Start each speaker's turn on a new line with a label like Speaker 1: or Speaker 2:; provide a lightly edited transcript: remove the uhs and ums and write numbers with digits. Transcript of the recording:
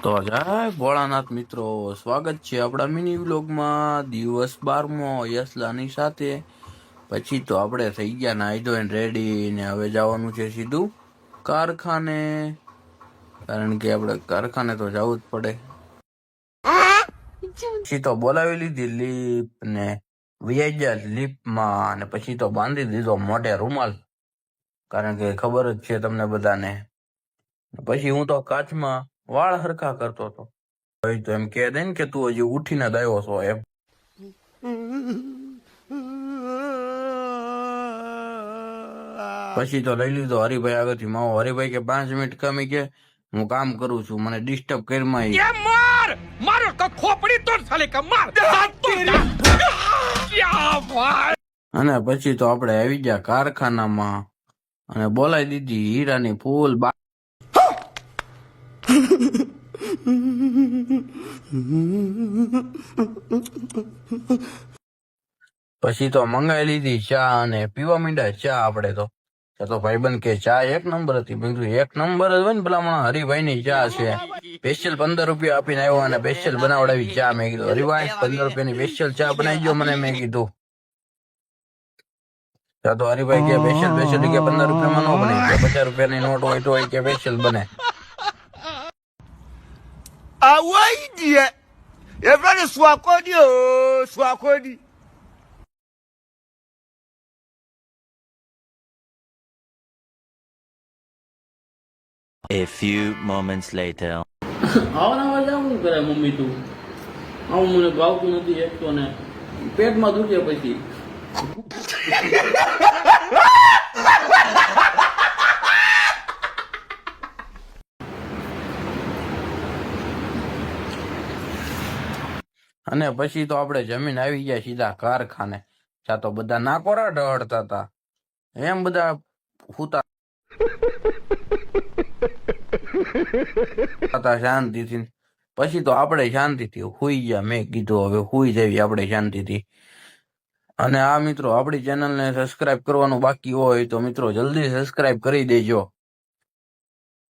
Speaker 1: તો જય ભોળાનાથ મિત્રો, સ્વાગત છે આપણા મિની વ્લોગમાં. દિવસ 12મો યસલાની સાથે. પછી તો આપણે થઈ ગયા નાહી ધોઈને રેડી ને હવે જવાનું છે સીધું કારખાને, કારણ કે આપણે કારખાને તો જવું જ પડે. પછી તો બોલાવી લીધી લીપ ને વ્યાઈ ગયા લીપમાં, અને પછી તો બાંધી દીધો મોઢે રૂમાલ, કારણ કે ખબર જ છે તમને બધાને. પછી હું તો કાચમાં વાળ હરખા કરતો હતો. તો એમ કહે દે ને કે તું હજી ઉઠીને જ આવ્યો છો એમ. પછી તો લઈ લીધો હરિભાઈ આગળથી માવો. હરિભાઈ કે 5 મિનિટ કમી કે હું કામ કરું છું, મને ડિસ્ટર્બ કરી
Speaker 2: मारो तो खोपड़ी तोड़ साले का मार क्या भाई।
Speaker 1: અને પછી તો આપણે આવી ગયા કારખાનામાં અને બોલાવી દીધી હીરાની ફૂલ પછી તો મંગાવી લીધી ચા અને પીવા માંડ્યા ચા. આપણે તો ભાઈબંધ કે ચા એક નંબર હતી. મેં કીધું એક નંબર જ હોય ને, ભલામણ હરિભાઈ ની ચા છે. સ્પેશિયલ 15 રૂપિયા આપીને આવ્યો અને સ્પેશિયલ બનાવડાવી ચા. મેં કીધું હરિભાઈ 15 રૂપિયાની સ્પેશિયલ ચા બનાવી દો મને. મેં કીધું તો હરિભાઈ કે સ્પેશિયલ કે 15 રૂપિયામાં નો બને, 50 રૂપિયાની નોટ હોય તો કે સ્પેશિયલ બને.
Speaker 3: A few moments later.
Speaker 1: આવા શું કરે મમ્મી તું? આવું મને ભાવતું નથી એક તો, ને પેટમાં દુખે પછી. અને પછી તો આપણે જમીન આવી ગયા સીધા કારખાને. ત્યાં તો બધા નાકોરા ઢળતા હતા, એમ બધા હુતા શાંતિથી. પછી તો આપણે શાંતિથી હુઈ ગયા. મેં કીધું હવે હુઈ જઈએ આપણે શાંતિથી. અને આ મિત્રો, આપણી ચેનલને સબસ્ક્રાઇબ કરવાનું બાકી હોય તો મિત્રો જલ્દી સબસ્ક્રાઇબ કરી દેજો.